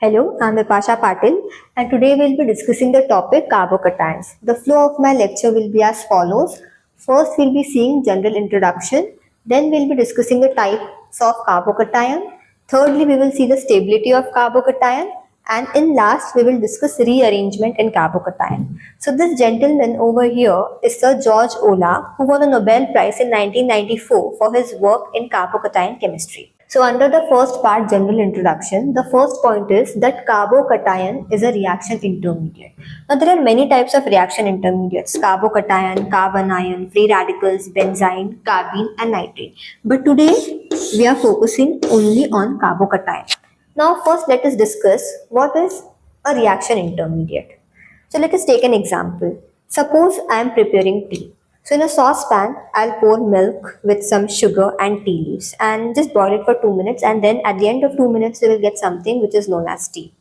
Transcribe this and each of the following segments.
Hello, I'm Vipasha Patil, and today we'll be discussing the topic carbocations. The flow of my lecture will be as follows. First, we'll be seeing general introduction. Then we'll be discussing the types of carbocation. Thirdly, we will see the stability of carbocation. And in last, we will discuss rearrangement in carbocation. So this gentleman over here is Sir George Olah, who won a Nobel Prize in 1994 for his work in carbocation chemistry. So under the first part, general introduction, the first point is that carbocation is a reaction intermediate. Now there are many types of reaction intermediates: carbocation, carbanion, free radicals, benzene, carbene and nitrate. But today we are focusing only on carbocation. Now first let us discuss what is a reaction intermediate. So let us take an example. Suppose I am preparing tea. So in a saucepan, I'll pour milk with some sugar and tea leaves and just boil it for 2 minutes, and then at the end of 2 minutes, we will get something which is known as tea.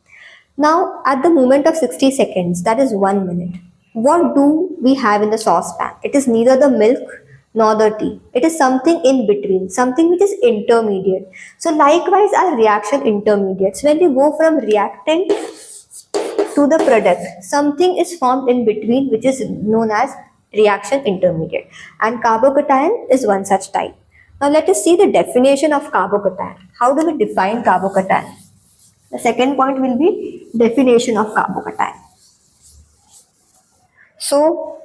Now at the moment of 60 seconds, that is 1 minute, what do we have in the saucepan? It is neither the milk nor the tea. It is something in between, something which is intermediate. So likewise our reaction intermediates, when we go from reactant to the product, something is formed in between which is known as reaction intermediate, and carbocation is one such type. Now let us see the definition of carbocation. How do we define carbocation? The second point will be definition of carbocation. So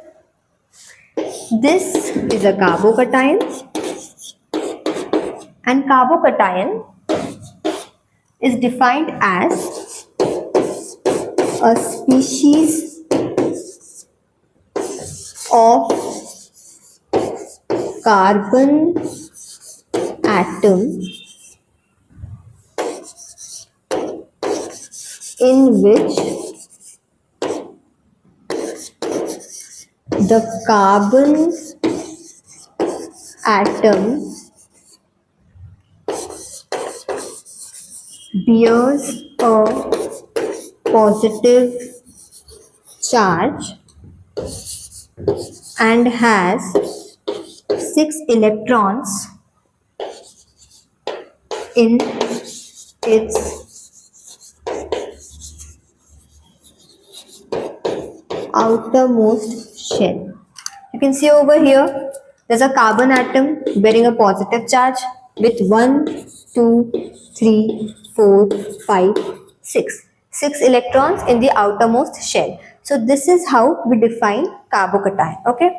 this is a carbocation, and carbocation is defined as a species of carbon atom in which the carbon atom bears a positive charge and has 6 electrons in its outermost shell. You can see over here, there's a carbon atom bearing a positive charge with 1, 2, 3, 4, 5, 6. 6 electrons in the outermost shell. So this is how we define carbocation. Okay.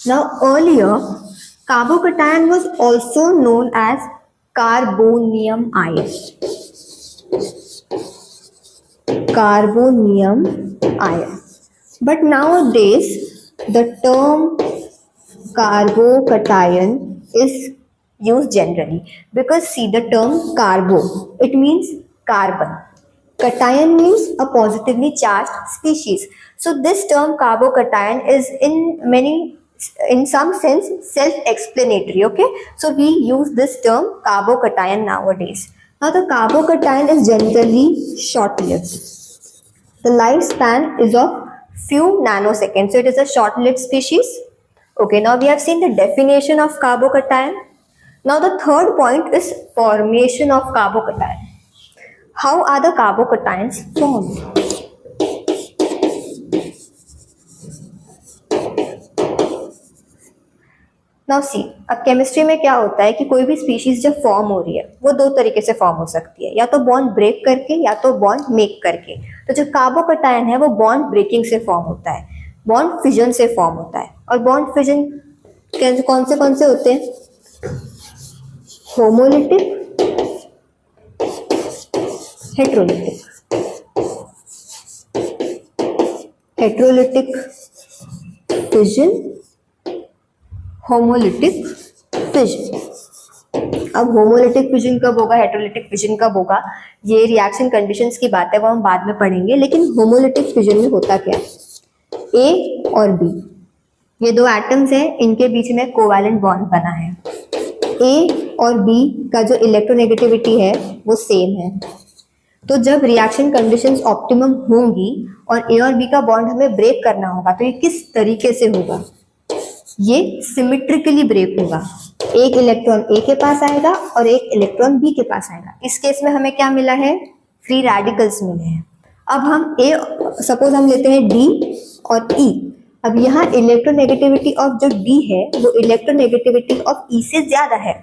Now earlier, carbocation was also known as carbonium ion. Carbonium ion. But nowadays, the term carbocation is used generally, because see the term carbo, it means carbon. Cation means a positively charged species. So this term carbocation is in some sense self-explanatory. Okay, so we use this term carbocation nowadays. Now the carbocation is generally short-lived. The lifespan is of few nanoseconds, so it is a short-lived species. Okay, now we have seen the definition of carbocation. Now the third point is formation of carbocation. How are the carbocations formed? Now see, अब chemistry में क्या होता है कि कोई भी species जब form हो रही है वो दो तरीके से फॉर्म हो सकती है, या तो बॉन्ड ब्रेक करके या तो बॉन्ड मेक करके. तो जो कार्बोकटायन है वो बॉन्ड ब्रेकिंग से फॉर्म होता है, बॉन्ड फिजन से फॉर्म होता है. और बॉन्ड फिजन कौन से होते हैं? Homolytic, heterolytic. Heterolytic fission, homolytic fission. अब होमोलिटिक फिजन कब होगा, हेट्रोलिटिक फिजन कब होगा, ये रिएक्शन कंडीशंस की बात है, वो हम बाद में पढ़ेंगे. लेकिन होमोलिटिक फिजन में होता क्या है? ए और बी, ये दो एटम्स हैं, इनके बीच में कोवैलेंट बॉन्ड बना है. ए और बी का जो इलेक्ट्रोनेगेटिविटी है वो सेम है. तो जब रिएक्शन कंडीशंस ऑप्टिमम होंगी और ए और बी का बॉन्ड हमें ब्रेक करना होगा, तो ये किस तरीके से होगा? ये सिमेट्रिकली ब्रेक होगा. एक इलेक्ट्रॉन ए के पास आएगा और एक इलेक्ट्रॉन बी के पास आएगा। इस केस में हमें क्या मिला है, फ्री रेडिकल्स मिले हैं। अब हम ए, सपोज हम लेते हैं डी और ई। अब यहाँ इलेक्ट्रोनेगेटिविटी ऑफ जो डी है वो इलेक्ट्रोनेगेटिविटी ऑफ ई से ज्यादा है।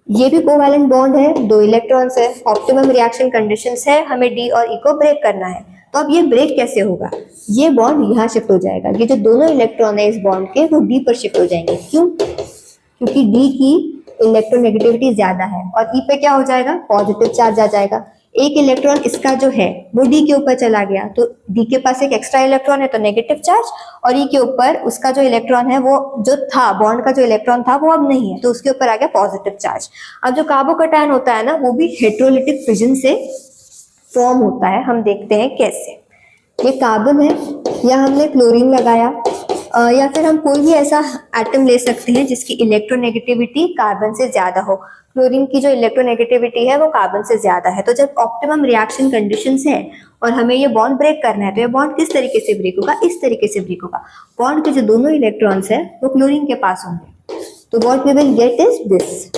ये भी कोवैलेंट बॉन्ड है, 2 इलेक्ट्रॉन्स है, ऑप्टिमम रिएक्शन कंडीशंस है, हमें डी और ई को ब्रेक करना है। तो अब ये ब्रेक कैसे होगा, ये बॉन्ड यहाँ शिफ्ट हो जाएगा, ये जो दोनों इलेक्ट्रॉन है इस बॉन्ड के वो डी पर शिफ्ट हो जाएंगे। क्यों, क्योंकि डी की इलेक्ट्रोनेगेटिविटी ज्यादा है और ई पे क्या हो जाएगा, पॉजिटिव चार्ज आ जाएगा। एक इलेक्ट्रॉन इसका जो है वो डी के ऊपर चला गया, तो डी के पास एक एक्स्ट्रा इलेक्ट्रॉन है तो नेगेटिव चार्ज, और ई के ऊपर उसका जो इलेक्ट्रॉन है वो जो था बॉन्ड का जो इलेक्ट्रॉन था वो अब नहीं है, तो उसके ऊपर आ गया पॉजिटिव चार्ज। अब जो कार्बोकैटायन होता है ना वो भी हेटेरोलिटिक फिजन से फॉर्म होता है। हम देखते हैं कैसे। ये कार्बन है, या हमने क्लोरीन लगाया, या फिर हम कोई भी ऐसा एटम ले सकते हैं जिसकी इलेक्ट्रोनेगेटिविटी कार्बन से ज्यादा हो। क्लोरीन की जो इलेक्ट्रोनेगेटिविटी है वो कार्बन से ज्यादा है। तो जब ऑप्टिमम रिएक्शन कंडीशंस है और हमें ये बॉन्ड ब्रेक करना है, तो ये बॉन्ड किस तरीके से ब्रेक होगा, इस तरीके से ब्रेक होगा। बॉन्ड के जो दोनों इलेक्ट्रॉन्स है वो क्लोरीन के पास होंगे, तो what we will get is this.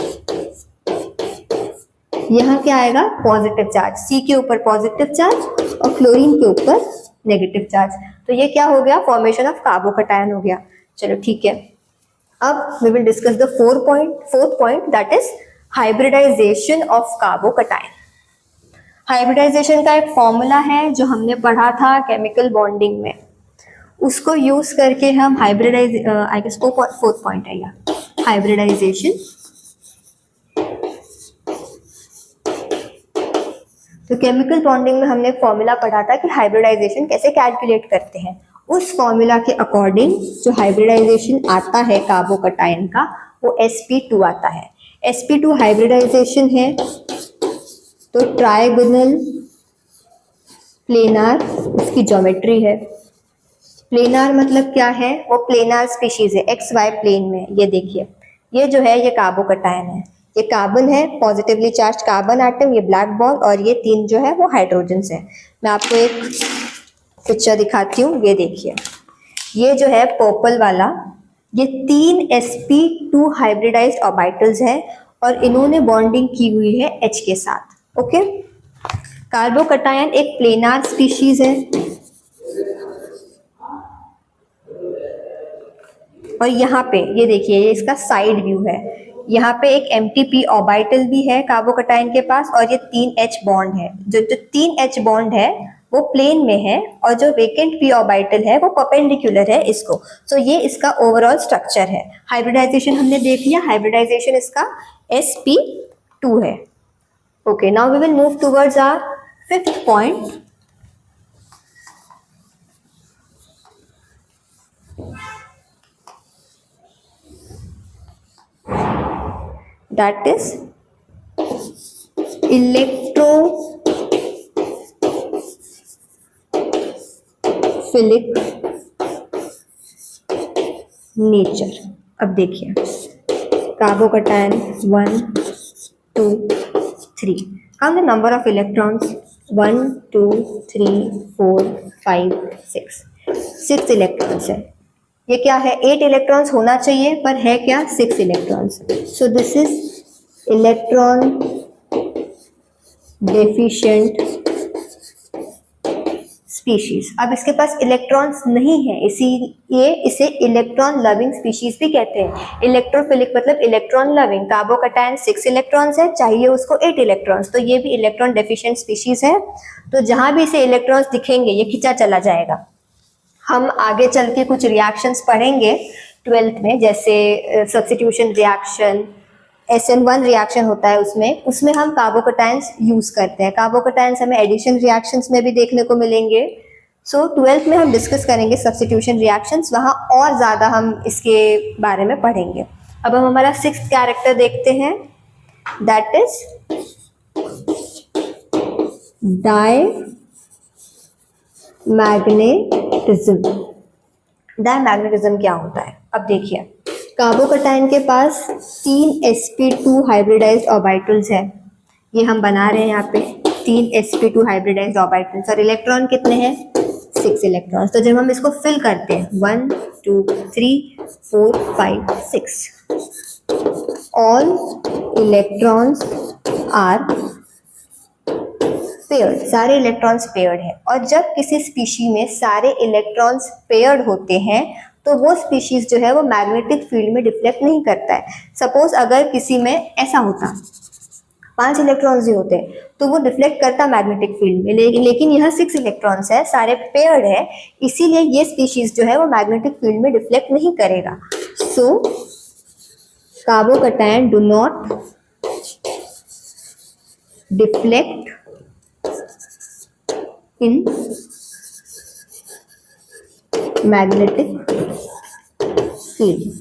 यहाँ क्या आएगा, पॉजिटिव चार्ज, सी के ऊपर पॉजिटिव चार्ज और क्लोरीन के ऊपर नेगेटिव चार्ज। तो ये क्या हो गया, फॉर्मेशन ऑफ कार्बोकैटायन हो गया। चलो ठीक है, अब we will discuss the fourth point, that is hybridization of carbocation. Hybridization का एक फॉर्मूला है जो हमने पढ़ा था केमिकल बॉन्डिंग में, उसको यूज करके हम hybridize, I guess fourth point है यह, हाइब्रिडाइजेशन। तो केमिकल बॉन्डिंग में हमने फॉर्मूला पढ़ा था कि हाइब्रिडाइजेशन कैसे कैलकुलेट करते हैं। उस फॉर्मूला के अकॉर्डिंग जो हाइब्रिडाइजेशन आता है कार्बोकैटायन का वो sp2 आता है। sp2 हाइब्रिडाइजेशन है, तो ट्राइगोनल प्लेनार उसकी ज्योमेट्री है। प्लेनार मतलब क्या है, वो प्लेनार स्पीशीज है एक्स वाई प्लेन में। ये देखिए, ये जो है ये कार्बोकैटायन है, ये कार्बन है, पॉजिटिवली चार्ज कार्बन एटम, ये ब्लैक बॉन्ड, और ये 3 जो है वो हाइड्रोजन्स है। मैं आपको एक पिक्चर दिखाती हूँ, ये देखिए, ये जो है पर्पल वाला, ये 3 sp2 हाइब्रिडाइज्ड ऑर्बिटल्स है और इन्होंने बॉन्डिंग की हुई है H के साथ। ओके, कार्बोकैटायन एक प्लेनार स्पीशीज है और यहाँ पे ये देखिए, ये इसका साइड व्यू है। यहाँ पे एक MTP ऑर्बिटल भी है कार्बोकैटायन के पास और ये 3H बॉन्ड है। जो 3H बॉन्ड है वो प्लेन में है और जो वेकेंट p ऑर्बिटल है वो परपेंडिकुलर है इसको। सो ये इसका ओवरऑल स्ट्रक्चर है। हाइब्रिडाइजेशन हमने देख लिया, हाइब्रिडाइजेशन इसका sp2 है। Okay, now we will move towards our 5th point, that is electrophilic nature. अब देखिए, carbocation 1 2 3, count the number of electrons, 1 2 3 4 5 6 electrons है। ये क्या है, 8 इलेक्ट्रॉन्स होना चाहिए पर है क्या, 6 electrons. So this is electron deficient species. अब इसके पास इलेक्ट्रॉन्स नहीं है, इसीलिए इसे इलेक्ट्रॉन लविंग स्पीशीज भी कहते हैं। इलेक्ट्रोफिलिक मतलब इलेक्ट्रॉन लविंग। कार्बोकैटायन 6 इलेक्ट्रॉन्स है, चाहिए उसको 8 इलेक्ट्रॉन्स, तो ये भी इलेक्ट्रॉन डेफिशिएंट स्पीशीज है। तो जहां भी इसे इलेक्ट्रॉन्स दिखेंगे ये खिंचा चला जाएगा। हम आगे चल के कुछ रिएक्शंस पढ़ेंगे 12th में, जैसे सब्स्टिट्यूशन रिएक्शन, SN1 रिएक्शन होता है, उसमें हम कार्बोकैटायंस यूज करते हैं। कार्बोकैटायंस हमें एडिशन रिएक्शंस में भी देखने को मिलेंगे। सो 12th में हम डिस्कस करेंगे सब्स्टिट्यूशन रिएक्शंस, वहाँ और ज़्यादा हम इसके बारे में पढ़ेंगे। अब हम हमारा 6th कैरेक्टर देखते हैं, दैट इज डायमैग्नेटिज्म। डायमैग्नेटिज्म क्या होता है, अब देखिए, कार्बोकैटायन के पास 3 sp2 हाइब्रिडाइज्ड ऑर्बिटल्स है। ये हम बना रहे हैं यहाँ पे 3 sp2 हाइब्रिडाइज्ड ऑर्बिटल्स, और इलेक्ट्रॉन कितने हैं, 6 इलेक्ट्रॉन्स। तो जब हम इसको फिल करते हैं 1 2 3 4 5 6, ऑल इलेक्ट्रॉन्स आर पेयर्ड, सारे इलेक्ट्रॉन्स पेयर्ड हैं। और जब किसी स्पीशी में सारे इलेक्ट्रॉन्स पेयर्ड होते हैं तो वो स्पीशीज जो है वो मैग्नेटिक फील्ड में डिफ्लेक्ट नहीं करता है। सपोज अगर किसी में ऐसा होता 5 इलेक्ट्रॉन्स ही होते हैं तो वो डिफ्लेक्ट करता मैग्नेटिक फील्ड में, लेकिन यहाँ 6 इलेक्ट्रॉन्स है, सारे पेयर्ड है, इसीलिए ये स्पीशीज जो है वो मैग्नेटिक फील्ड में डिफ्लेक्ट नहीं करेगा। So carbocation do not deflect in magnetic field.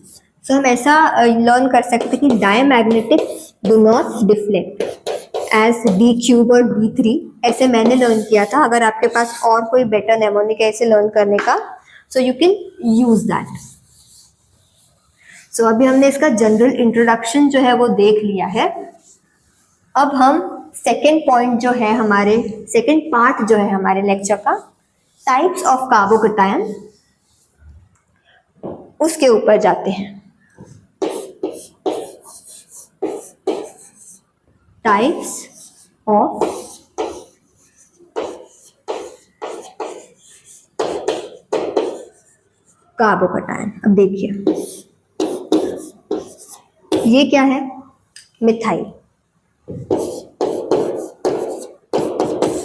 So हम ऐसा लर्न कर सकते हैं कि diamagnetic do not deflect as D³ और D3, ऐसे मैंने लर्न किया था। अगर आपके पास और कोई बेटर नेमोनिक है ऐसे लर्न करने का, so you can use that. So अभी हमने इसका जनरल इंट्रोडक्शन जो है वो देख लिया है। अब हम सेकेंड पॉइंट जो है हमारे, सेकेंड पार्ट जो है हमारे लेक्चर का, टाइप्स ऑफ कार्बोकैटायन, उसके ऊपर जाते हैं। Types of carbocation. अब देखिए ये क्या है, मिथाइल।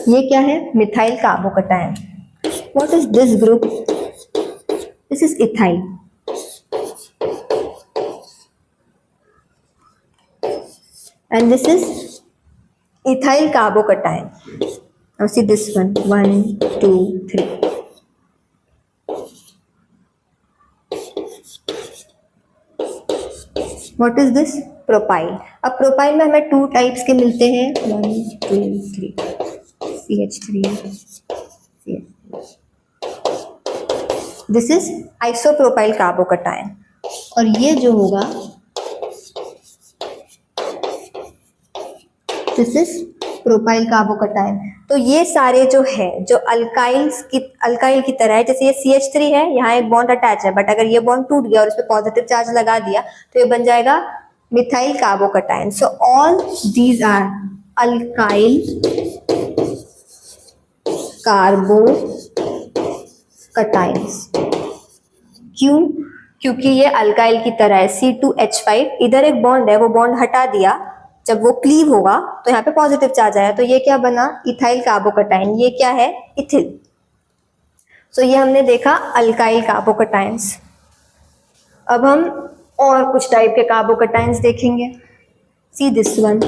ये क्या है, methyl carbocation. What is this group? This is ethyl. And this is ethyl carbocation. Now see this one, 1, 2, 3. What is this? Propyl. अब प्रोपाइल में हमें 2 टाइप्स के मिलते हैं, 1, 2, 3, CH3, CH3. This is isopropyl carbocation. और ये जो होगा दिस इज प्रोपाइल कार्बोकैटायन। तो ये सारे जो है जो अल्काइल की तरह है, जैसे ये CH3 है, यहाँ एक बॉन्ड अटैच है, बट अगर ये बॉन्ड टूट गया और इस पे पॉजिटिव चार्ज लगा दिया तो ये बन जाएगा methyl carbocation. So all these are alkyl carbocations. क्यों? क्योंकि ये अल्काइल की तरह है, C2H5, इधर एक बॉन्ड है, वो बॉन्ड हटा दिया, जब वो क्लीव होगा तो यहाँ पे पॉजिटिव चार्ज आया, तो ये क्या बना, इथाइल कार्बोकैटायन। ये क्या है, इथिल। सो ये हमने देखा अल्काइल कार्बोकैटायंस। अब हम और कुछ टाइप के कार्बोकैटायंस देखेंगे। सी दिस वन,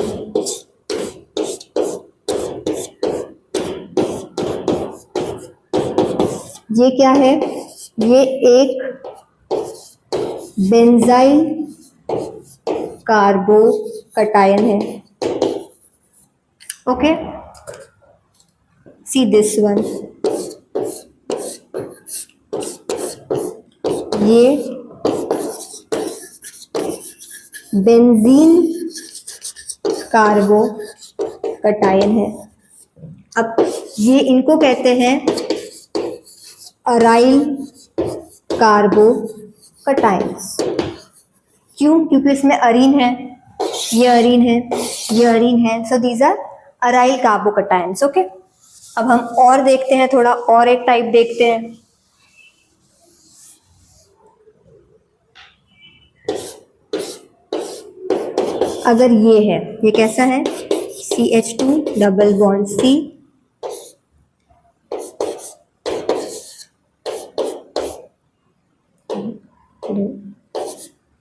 ये क्या है, ये एक बेंजाइल कार्बोकैटायन है। ओके, सी दिस वन, ये बेंजीन कार्बोकैटायन है। अब ये इनको कहते हैं अराइल कार्बोकैटायंस। क्यों? क्योंकि इसमें अरीन है, ये अरीन है, ये अरीन है, so these are aryl carbocations. Okay, अब हम और देखते हैं, थोड़ा और एक टाइप देखते हैं। अगर ये है, ये कैसा है, CH2 double bond C,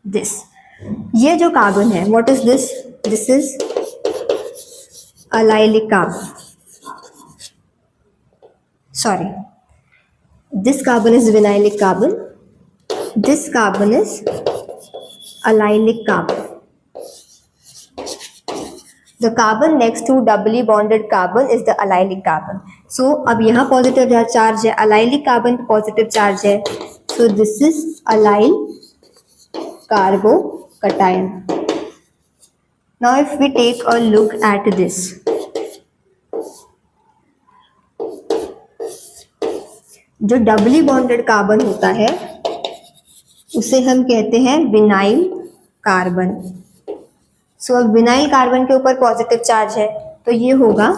this, ये जो कार्बन है, what is this? This is allylic carbon. Sorry, this carbon is vinylic carbon. This carbon is allylic carbon. The carbon next to doubly bonded carbon is the allylic carbon. So अब यहाँ positive charge है, allylic carbon positive charge है, so this is allyl carbocation. Now if we take a look at this, जो doubly bonded carbon होता है उसे हम कहते हैं विनाइल कार्बन। सो अब विनाइल कार्बन के ऊपर पॉजिटिव चार्ज है तो ये होगा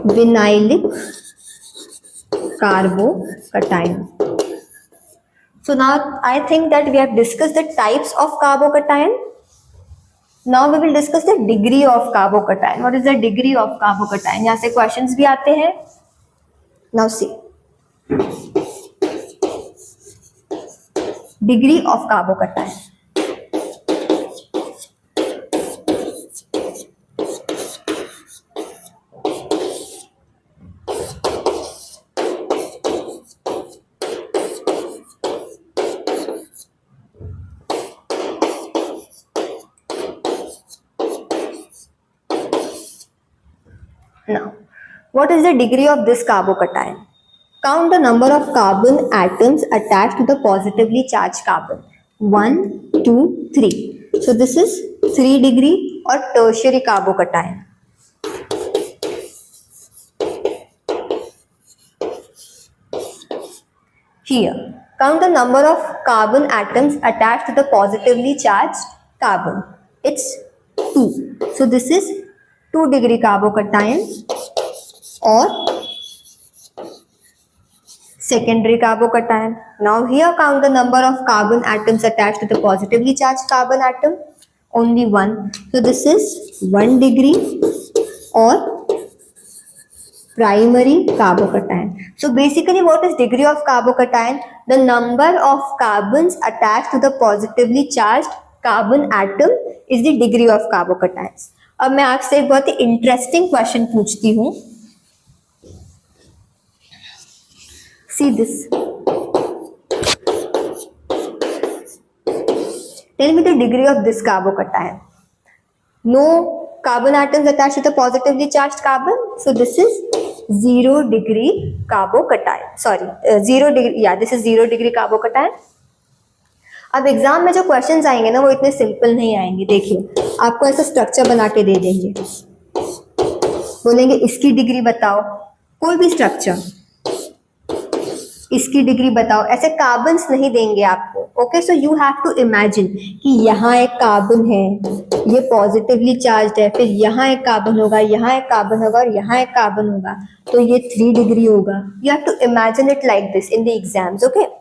vinylic carbocation. So now I think that we have discussed the types of carbocation. Now we will discuss the degree of carbocation. What is the degree of carbocation? यहाँ से questions भी आते हैं. Now see. Degree of carbocation. Now, what is the degree of this carbocation? Count the number of carbon atoms attached to the positively charged carbon. 1, 2, 3. So this is 3 degree or tertiary carbocation. Here, count the number of carbon atoms attached to the positively charged carbon. It's 2. So this is 2 degree carbocation or secondary carbocation. Now here count the number of carbon atoms attached to the positively charged carbon atom. Only 1. So this is 1 degree or primary carbocation. So basically what is degree of carbocation? The number of carbons attached to the positively charged carbon atom is the degree of carbocations. अब मैं आपसे एक बहुत ही interesting question पूछती हूँ. See this. Tell me the degree of this carbocation. No carbon atoms attached to the positively charged carbon. So this is 0 degree carbocation. Sorry, 0 degree. Yeah, this is 0 degree carbocation. अब exam में जो questions आएंगे ना वो इतने simple नहीं आएंगे. देखिए आपको ऐसा स्ट्रक्चर बना के दे देंगे, बोलेंगे इसकी डिग्री बताओ, कोई भी स्ट्रक्चर, इसकी डिग्री बताओ. ऐसे कार्बन्स नहीं देंगे आपको. Okay, so you have to imagine कि यहाँ एक कार्बन है, ये पॉजिटिवली चार्ज है, फिर यहाँ एक कार्बन होगा, यहाँ एक कार्बन होगा और यहाँ एक कार्बन होगा, तो ये 3 डिग्री होगा. You have to imagine it like this in the exams. Okay,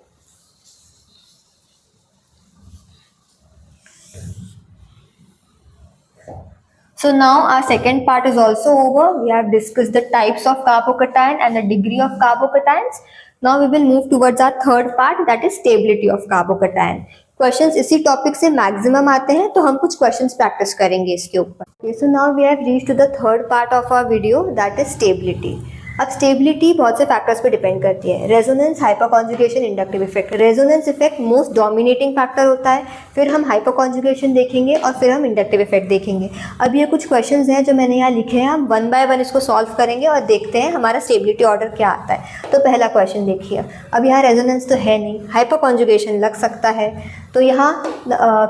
so now our second part is also over. We have discussed the types of carbocation and the degree of carbocations. Now we will move towards our third part, that is stability of carbocation. Questions इसी topic से maximum आते हैं तो हम कुछ questions practice करेंगे इसके ऊपर. Okay, so now we have reached to the third part of our video, that is stability. अब स्टेबिलिटी बहुत से फैक्टर्स पे डिपेंड करती है. Resonance, hyper conjugation, inductive effect. Resonance effect most dominating factor होता है, फिर हम हाइपर कॉन्जुगेशन देखेंगे और फिर हम इंडक्टिव इफेक्ट देखेंगे. अब ये कुछ क्वेश्चंस हैं जो मैंने यहाँ लिखे हैं, हम 1 बाय 1 इसको सॉल्व करेंगे और देखते हैं हमारा स्टेबिलिटी ऑर्डर क्या आता है. तो पहला क्वेश्चन देखिए. अब यहाँ रेजोनेंस तो है नहीं, हाइपर कॉन्जुगेशन लग सकता है, तो यहाँ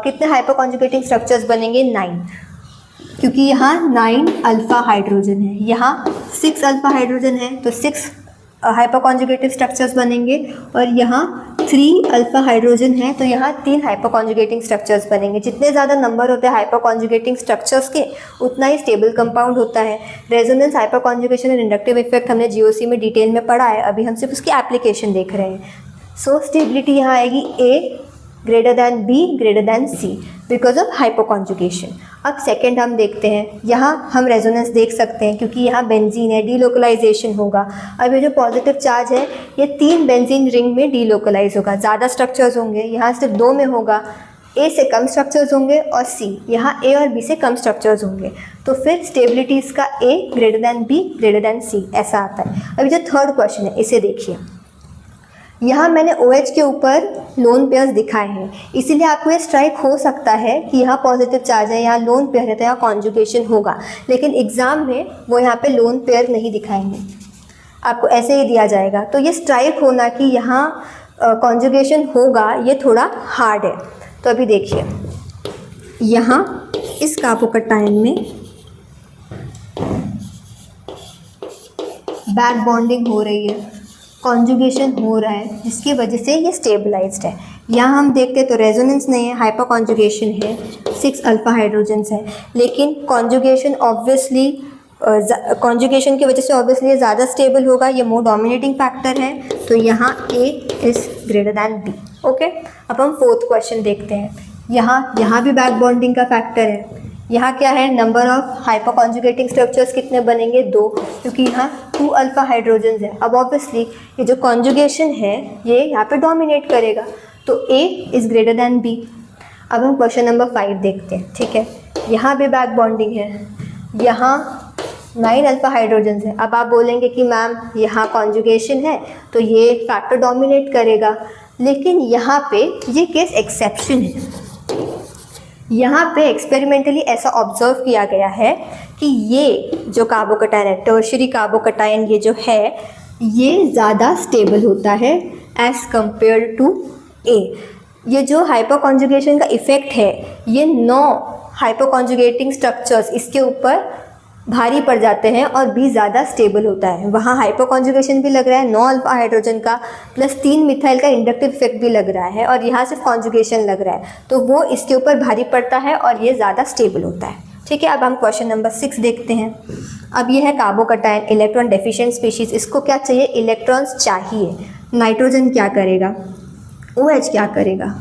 कितने हाइपर कॉन्जुगेटिंग स्ट्रक्चर्स बनेंगे? 9, क्योंकि यहाँ 9 अल्फा हाइड्रोजन है, यहाँ 6 अल्फा हाइड्रोजन है, तो 6 हाइपर कॉन्जुगेटिव स्ट्रक्चर्स बनेंगे. और यहाँ 3 अल्फा हाइड्रोजन है, तो यहाँ 3 हाइपर कॉन्जुगेटिंग स्ट्रक्चर्स बनेंगे. जितने ज़्यादा नंबर होते हैं हाइपर कॉन्जुगेटिंग स्ट्रक्चर्स के, उतना ही स्टेबल कंपाउंड होता है. रेजोनेंस, हाइपर कॉन्जुगेशन और इंडक्टिव इफेक्ट हमने जीओसी में डिटेल में पढ़ा है, अभी हम सिर्फ उसकी एप्लीकेशन देख रहे हैं. सो स्टेबिलिटी यहाँ आएगी A greater than B greater than C because of hyper conjugation. अब सेकेंड हम देखते हैं, यहाँ हम रेजोनेंस देख सकते हैं क्योंकि यहाँ बेंजीन है, डीलोकलाइजेशन होगा. अब ये जो पॉजिटिव चार्ज है ये 3 बेंजीन रिंग में डीलोकलाइज होगा. ज़्यादा स्ट्रक्चर्स होंगे, यहाँ सिर्फ 2 में होगा. A से कम स्ट्रक्चर्स होंगे और C, यहाँ A और B से कम स्ट्रक्चर्स होंगे. तो फिर स्टेबिलिटी इसका A greater than B greater than C ऐसा आता है. अभी जो थर्ड क्वेश्चन है इसे देखिए. यहाँ मैंने OH के ऊपर लोन पेयर्स दिखाए हैं, इसीलिए आपको ये स्ट्राइक हो सकता है कि यहाँ पॉजिटिव चार्ज है, यहाँ लोन पेयर है, तो यहाँ कॉन्जुगेशन होगा. लेकिन एग्जाम में वो यहाँ पे लोन पेयर नहीं दिखाएंगे, आपको ऐसे ही दिया जाएगा. तो ये स्ट्राइक होना कि यहाँ कॉन्जुगेशन होगा, ये थोड़ा हार्ड है. तो अभी देखिए, यहाँ इस कार्बोकटायन में बैक बॉन्डिंग हो रही है, कॉन्जुगेशन हो रहा है जिसकी वजह से ये स्टेबलाइज्ड है। यहाँ हम देखते हैं तो रेजोनेंस नहीं है, हाइपर कॉन्जुगेशन है, 6 अल्फा हाइड्रोजन्स है, लेकिन कॉन्जुगेशन ऑब्वियसली कॉन्जुगेशन की वजह से ऑब्वियसली ये ज़्यादा स्टेबल होगा, ये मोर डोमिनेटिंग फैक्टर है, तो यहाँ A is greater than B। Okay, अब हम फोर्थ क्वेश्चन देखते हैं। यहाँ भी बैक बॉन्डिंग का फैक्टर है। यहाँ क्या है, number of hyper conjugating structures कितने बनेंगे, 2, क्योंकि यहाँ 2 अल्फा हाइड्रोजन्स है। अब ऑब्वियसली ये जो कॉन्जुगेशन है ये यहाँ पे डोमिनेट करेगा, तो A is greater than B। अब हम क्वेश्चन नंबर 5 देखते हैं। ठीक है, यहाँ भी बैक बॉन्डिंग है, यहाँ 9 अल्फा हाइड्रोजन्स है। अब आप बोलेंगे कि मैम यहाँ कॉन्जुगेशन है तो ये फैक्टर डोमिनेट करेगा, लेकिन यहाँ पे ये केस एक्सेप्शन है। यहाँ पे एक्सपेरिमेंटली ऐसा ऑब्जर्व किया गया है कि ये जो कार्बोकटायन है, टर्शियरी कार्बोकटायन ये जो है, ये ज़्यादा स्टेबल होता है एज कंपेयर टू ए। ये जो हाइपर कॉन्जुगेशन का इफ़ेक्ट है ये 9 हाइपर कॉन्जुगेटिंग स्ट्रक्चर्स इसके ऊपर भारी पड़ जाते हैं और बी ज़्यादा स्टेबल होता है। वहाँ हाइपर कॉन्जुगेशन भी लग रहा है 9 अल्फा हाइड्रोजन का प्लस 3 मिथाइल का इंडक्टिव इफेक्ट भी लग रहा है, और यहाँ सिर्फ कॉन्जुगेशन लग रहा है, तो वो इसके ऊपर भारी पड़ता है और ये ज़्यादा स्टेबल होता है। ठीक है, अब हम क्वेश्चन नंबर 6 देखते हैं। अब ये है कार्बोकटायन इलेक्ट्रॉन डेफिशिएंट स्पीशीज़। इसको क्या चाहिए, इलेक्ट्रॉन्स चाहिए। नाइट्रोजन क्या करेगा, OH क्या करेगा,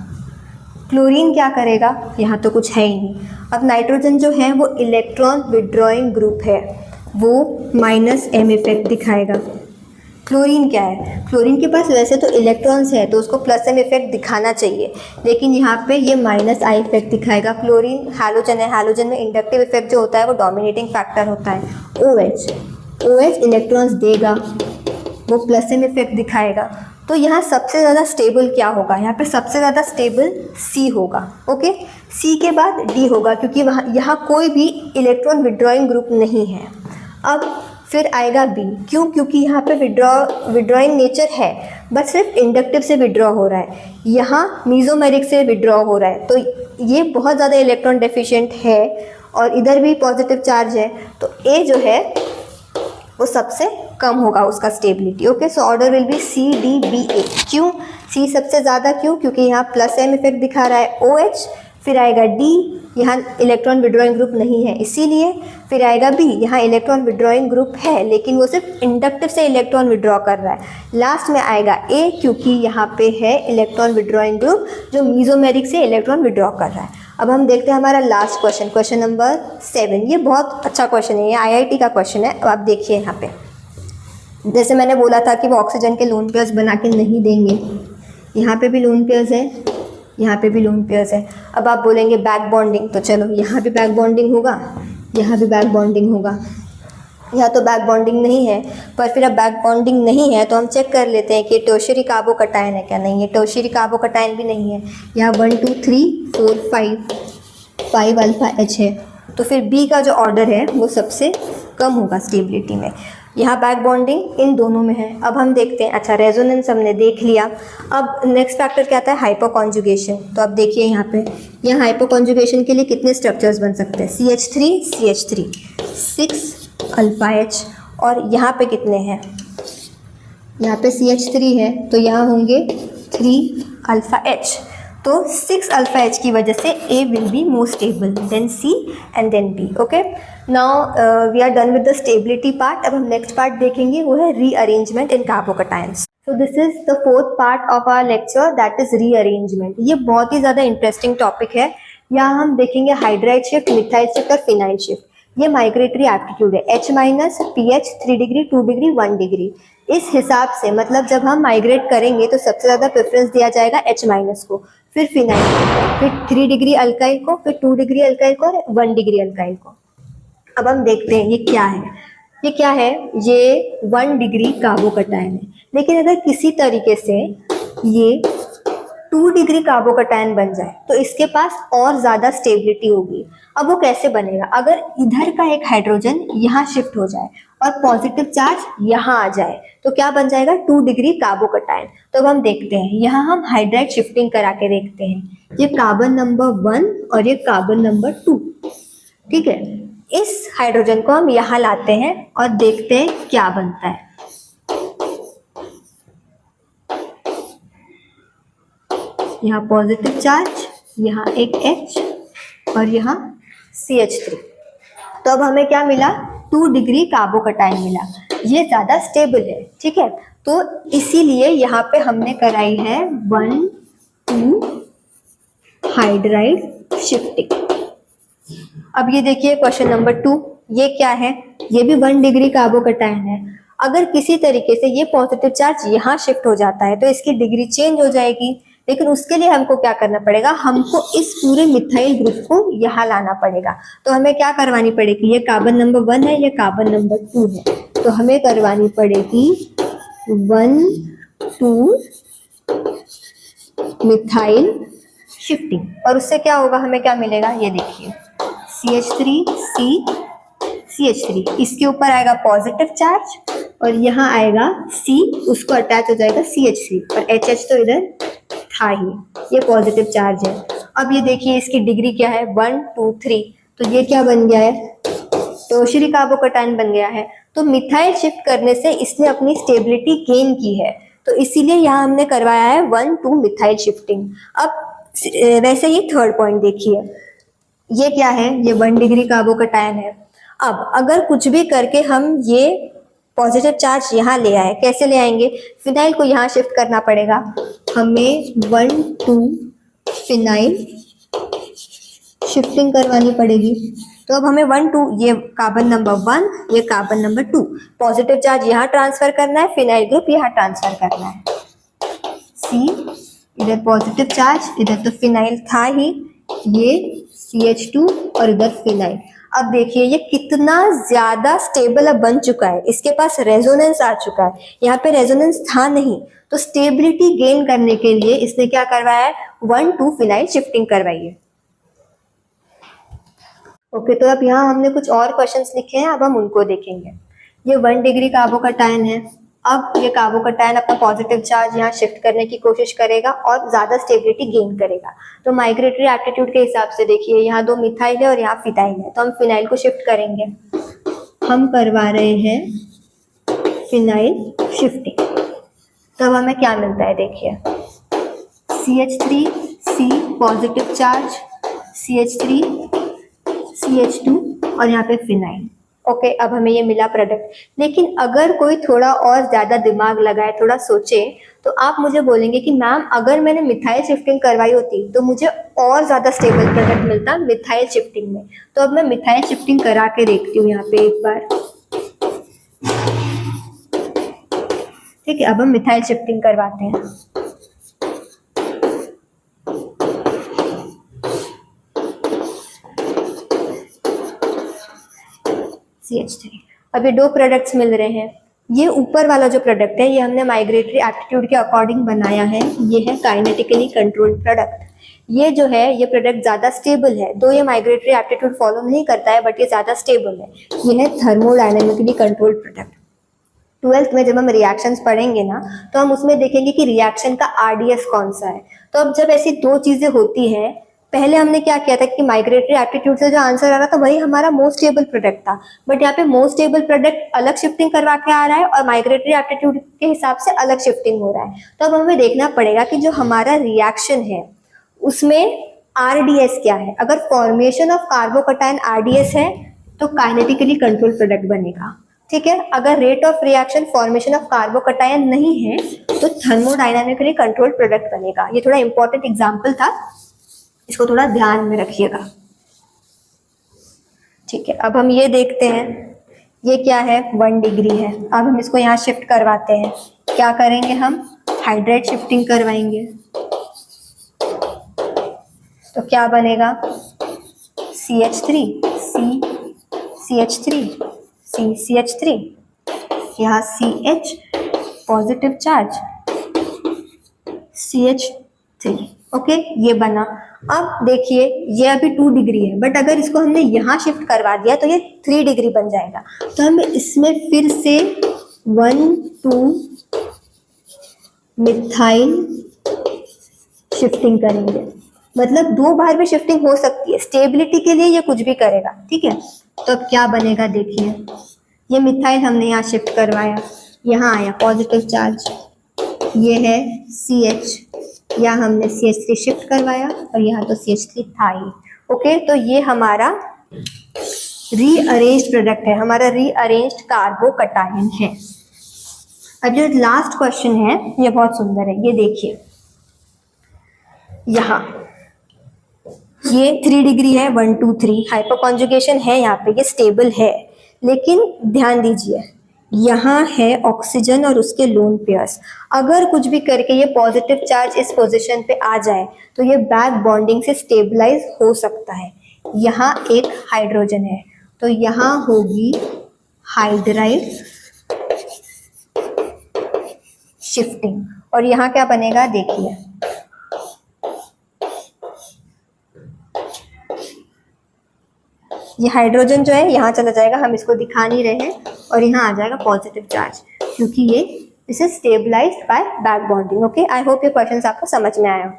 क्लोरीन क्या करेगा, यहाँ तो कुछ है ही नहीं। अब नाइट्रोजन जो है वो इलेक्ट्रॉन विड्रॉइंग ग्रुप है, वो -m इफेक्ट दिखाएगा। क्लोरीन क्या है, क्लोरीन के पास वैसे तो इलेक्ट्रॉन्स है तो उसको +m इफेक्ट दिखाना चाहिए, लेकिन यहाँ पे ये -I इफेक्ट दिखाएगा। क्लोरीन हैलोजन है, हैलोजन में इंडक्टिव इफेक्ट जो होता है वो डोमिनेटिंग फैक्टर होता है। OH इलेक्ट्रॉन्स देगा, वो +m इफेक्ट दिखाएगा। तो यहाँ सबसे ज़्यादा स्टेबल क्या होगा, यहाँ पे सबसे ज़्यादा स्टेबल C होगा। ओके, C के बाद D होगा, क्योंकि वहाँ यहाँ कोई भी इलेक्ट्रॉन विड्रॉइंग ग्रुप नहीं है। अब फिर आएगा B, क्यों, क्योंकि यहाँ पे विड्रॉइंग नेचर है बट सिर्फ इंडक्टिव से विड्रॉ हो रहा है, यहाँ मीजोमेरिक से विड्रॉ हो रहा है, तो ये बहुत ज़्यादा इलेक्ट्रॉन डेफिशिएंट है, और इधर भी पॉजिटिव चार्ज है, तो A जो है वो सबसे कम होगा उसका stability. Okay, so order will be CDBA। क्यों C सबसे ज़्यादा, क्यों, क्योंकि यहाँ +m इफेक्ट दिखा रहा है OH, फिर आएगा D, यहाँ इलेक्ट्रॉन विड्रॉइंग ग्रुप नहीं है इसीलिए, फिर आएगा B, यहाँ इलेक्ट्रॉन विड्रॉइंग ग्रुप है लेकिन वो सिर्फ इंडक्टिव से इलेक्ट्रॉन विड्रॉ कर रहा है, लास्ट में आएगा A, क्योंकि यहाँ पे है इलेक्ट्रॉन विड्रॉइंग ग्रुप जो मीजोमेरिक से इलेक्ट्रॉन विड्रॉ कर रहा है। अब हम देखते हैं हमारा लास्ट क्वेश्चन, क्वेश्चन नंबर 7। ये बहुत अच्छा क्वेश्चन है, ये IIT का क्वेश्चन है। अब आप देखिए यहाँ पे, जैसे मैंने बोला था कि वो ऑक्सीजन के लोन पेयर्स बना के नहीं देंगे, यहाँ पे भी लोन पेयर्स है, यहाँ पे भी लोन पेयर्स है। अब आप बोलेंगे बैक बॉन्डिंग, तो चलो यहाँ भी बैक बॉन्डिंग होगा, यहाँ भी बैक बॉन्डिंग होगा, यहाँ तो बैक बॉन्डिंग नहीं है, पर फिर अब बैक बॉन्डिंग नहीं है तो हम चेक कर लेते हैं कि टर्शियरी कार्बोकटायन है क्या, नहीं है, टर्शियरी कार्बोकटायन भी नहीं है। यहाँ 1 2 3 4 5 अल्फा H है, तो फिर B का जो ऑर्डर है वो सबसे कम होगा स्टेबिलिटी में। यहाँ बैक बॉन्डिंग इन दोनों में है। अब हम देखते हैं, अच्छा रेजोनेंस हमने देख लिया, अब नेक्स्ट फैक्टर क्या आता है, हाइपर कॉन्जुगेशन। तो अब देखिए यहाँ पे, यहाँ हाइपर कॉन्जुगेशन के लिए कितने स्ट्रक्चर्स बन सकते हैं, CH3 6 अल्फा H, और यहाँ पे कितने हैं, यहाँ पे CH3 है तो यहाँ होंगे 3 अल्फा H, तो 6 अल्फा H की वजह से A will be more stable than C and then B। Okay, now we are done with the stability part. अब हम नेक्स्ट पार्ट देखेंगे, वो है rearrangement in carbocations. So this is the fourth part of our lecture, that is rearrangement. ये बहुत ही ज़्यादा interesting topic है। यहाँ हम देखेंगे हाइड्राइड शिफ्ट, मिथाइल शिफ्ट और फिनाइल शिफ्ट। ये माइग्रेटरी एप्टीट्यूड है, H- pH 3 degree 2 degree 1 degree. इस हिसाब से मतलब जब हम माइग्रेट करेंगे तो सबसे ज़्यादा प्रेफरेंस दिया जाएगा H- को, फिर फिनाइल को, फिर 3 डिग्री अल्काइल को, फिर 2 डिग्री अल्काइल को और 1 डिग्री अल्काइल को। अब हम देखते हैं ये क्या है, ये क्या है, ये 1 डिग्री कार्बोकटायन है, लेकिन अगर किसी तरीके से ये 2 डिग्री कार्बोकटायन बन जाए तो इसके पास और ज़्यादा स्टेबिलिटी होगी। अब वो कैसे बनेगा, अगर इधर का एक हाइड्रोजन यहाँ शिफ्ट हो जाए और पॉजिटिव चार्ज यहाँ आ जाए तो क्या बन जाएगा, 2 डिग्री कार्बोकटायन। तो अब हम देखते हैं, यहाँ हम हाइड्राइड शिफ्टिंग करा के देखते हैं, ये कार्बन नंबर 1 और ये कार्बन नंबर 2, ठीक है। इस हाइड्रोजन को हम यहाँ लाते हैं और देखते हैं क्या बनता है। यहाँ पॉजिटिव चार्ज, यहाँ एक H और यहाँ CH3। तो अब हमें क्या मिला, 2 डिग्री कार्बोकटाइन मिला, ये ज़्यादा स्टेबल है, ठीक है। तो इसीलिए यहाँ पे हमने कराई है 1,2 हाइड्राइड शिफ्टिंग। अब ये देखिए क्वेश्चन नंबर 2, ये क्या है, ये भी 1 डिग्री कार्बोकटाइन है। अगर किसी तरीके से ये पॉजिटिव चार्ज यहाँ शिफ्ट हो जाता है तो इसकी डिग्री चेंज हो जाएगी, लेकिन उसके लिए हमको क्या करना पड़ेगा, हमको इस पूरे मिथाइल ग्रुप को यहाँ लाना पड़ेगा। तो हमें क्या करवानी पड़ेगी, ये कार्बन नंबर 1 है, ये कार्बन नंबर 2 है, तो हमें करवानी पड़ेगी 1,2 मिथाइल शिफ्टिंग। और उससे क्या होगा, हमें क्या मिलेगा, ये देखिए CH3 CH3, इसके ऊपर आएगा पॉजिटिव चार्ज और यहाँ आएगा C, उसको अटैच हो जाएगा CH3 और HH तो इधर था ही, ये पॉजिटिव चार्ज है। अब ये देखिए इसकी डिग्री क्या है, 1, 2, 3, तो ये क्या बन गया है, टर्शियरी कार्बोकटाइन बन गया है। तो मिथाइल शिफ्ट करने से इसने अपनी स्टेबिलिटी गेन की है, तो इसीलिए यहाँ हमने करवाया है 1,2 मिथाइल शिफ्टिंग। अब वैसे ही थर्ड पॉइंट देखिए, ये क्या है, ये 1 डिग्री कार्बोकटाइन है। अब अगर कुछ भी करके हम ये पॉजिटिव चार्ज यहाँ ले आए, कैसे ले आएंगे, फिनाइल को यहाँ शिफ्ट करना पड़ेगा, हमें 1,2 फिनाइल शिफ्टिंग करवानी पड़ेगी। तो अब हमें 1,2, ये कार्बन नंबर 1, ये कार्बन नंबर 2, पॉजिटिव चार्ज यहाँ ट्रांसफर करना है, फिनाइल ग्रुप यहाँ ट्रांसफर करना है। C, इधर पॉजिटिव चार्ज, इधर तो फिनाइल था ही, ये CH2 और इधर फिनाइल। अब देखिए ये कितना ज्यादा स्टेबल अब बन चुका है, इसके पास रेजोनेंस आ चुका है, यहाँ पे रेजोनेंस था नहीं, तो स्टेबिलिटी गेन करने के लिए इसने क्या करवाया है, 1,2 फिनाइल शिफ्टिंग करवाई है। ओके, तो अब यहाँ हमने कुछ और क्वेश्चंस लिखे हैं, अब हम उनको देखेंगे। ये 1 डिग्री कार्बोकटाइन है, अब ये कार्बोकटाइन अपना पॉजिटिव चार्ज यहाँ शिफ्ट करने की कोशिश करेगा और ज्यादा स्टेबिलिटी गेन करेगा। तो माइग्रेटरी एप्टीट्यूड के हिसाब से देखिए, यहाँ 2 मिथाइल है और यहाँ फिनाइल है, तो हम फिनाइल को शिफ्ट करेंगे। हम करवा रहे हैं फिनाइल शिफ्टिंग, तब हमें क्या मिलता है, देखिए CH3 C positive charge, CH3 CH2 और यहाँ पे फिनाइल। ओके, अब हमें ये मिला प्रोडक्ट। लेकिन अगर कोई थोड़ा और ज्यादा दिमाग लगाए, थोड़ा सोचे, तो आप मुझे बोलेंगे कि मैम अगर मैंने मिथाइल शिफ्टिंग करवाई होती तो मुझे और ज्यादा स्टेबल प्रोडक्ट मिलता मिथाइल शिफ्टिंग में। तो अब मैं मिथाइल शिफ्टिंग करा के देखती हूँ यहाँ पे एक बार, ठीक है। अब हम मिथाइल शिफ्टिंग करवाते हैं। CH3, अब ये 2 प्रोडक्ट्स मिल रहे हैं। ये ऊपर वाला जो प्रोडक्ट है ये हमने माइग्रेटरी एप्टीट्यूड के अकॉर्डिंग बनाया है, ये है काइनेटिकली कंट्रोल्ड प्रोडक्ट। ये जो है ये प्रोडक्ट ज़्यादा स्टेबल है, दो ये माइग्रेटरी एप्टीट्यूड फॉलो नहीं करता है बट ये ज़्यादा स्टेबल है। ये है थर्मोडायनेमिकली कंट्रोल्ड प्रोडक्ट। 12th में जब हम रिएक्शंस पढ़ेंगे ना तो हम उसमें देखेंगे कि रिएक्शन का RDS कौन सा है। तो अब जब ऐसी 2 चीज़ें होती हैं, पहले हमने क्या किया था कि माइग्रेटरी एप्टीट्यूड से जो आंसर आ रहा था वही हमारा मोस्ट स्टेबल प्रोडक्ट था, बट यहाँ पे मोस्ट स्टेबल प्रोडक्ट अलग शिफ्टिंग करवा के आ रहा है और माइग्रेटरी एप्टीट्यूड के हिसाब से अलग शिफ्टिंग हो रहा है। तो अब हमें देखना पड़ेगा कि जो हमारा रिएक्शन है उसमें RDS क्या है। अगर फॉर्मेशन ऑफ कार्बोकटाइन RDS है तो काइनेटिकली कंट्रोल प्रोडक्ट बनेगा, ठीक है। अगर rate of reaction formation of कार्बोकटाइन नहीं है तो थर्मोडायनामिकली कंट्रोल प्रोडक्ट बनेगा। ये थोड़ा इंपॉर्टेंट एग्जाम्पल था, इसको थोड़ा ध्यान में रखिएगा, ठीक है। अब हम ये देखते हैं, ये क्या है, 1 डिग्री है। अब हम इसको यहाँ शिफ्ट करवाते हैं। क्या करेंगे, हम हाइड्राइड शिफ्टिंग करवाएंगे। तो क्या बनेगा, CH3 C CH3 C CH3, यहाँ CH positive charge CH3, okay, ये बना। अब देखिए ये अभी 2 डिग्री है बट अगर इसको हमने यहाँ शिफ्ट करवा दिया तो ये 3 डिग्री बन जाएगा। तो हम इसमें फिर से 1,2 मिथाइल शिफ्टिंग करेंगे, मतलब 2 बार भी शिफ्टिंग हो सकती है, स्टेबिलिटी के लिए ये कुछ भी करेगा, ठीक है। तो अब क्या बनेगा, देखिए ये मिथाइल हमने यहाँ शिफ्ट करवाया, यहाँ आया पॉजिटिव चार्ज, ये है CH यहाँ हमने CH3 शिफ्ट करवाया और यहाँ तो CH3 था ही। ओके, तो ये हमारा रीअरेंज्ड प्रोडक्ट है, हमारा रीअरेंज्ड कार्बोकटायन है। अब जो लास्ट क्वेश्चन है ये बहुत सुंदर है, ये देखिए यहाँ ये 3 डिग्री है, 1 2 3 हाइपरकॉन्जुगेशन है, यहाँ पे ये स्टेबल है, लेकिन ध्यान दीजिए यहाँ है ऑक्सीजन और उसके लोन पेयर्स। अगर कुछ भी करके ये पॉजिटिव चार्ज इस पोजीशन पे आ जाए तो ये बैक बॉन्डिंग से स्टेबलाइज हो सकता है। यहाँ एक हाइड्रोजन है तो यहाँ होगी हाइड्राइड शिफ्टिंग, और यहाँ क्या बनेगा देखिए, ये हाइड्रोजन जो है यहाँ चला जाएगा, हम इसको दिखा नहीं रहे हैं, और यहाँ आ जाएगा पॉजिटिव चार्ज क्योंकि ये this is stabilized by back bonding. Okay, I hope ये क्वेश्चन आपको समझ में आया हो।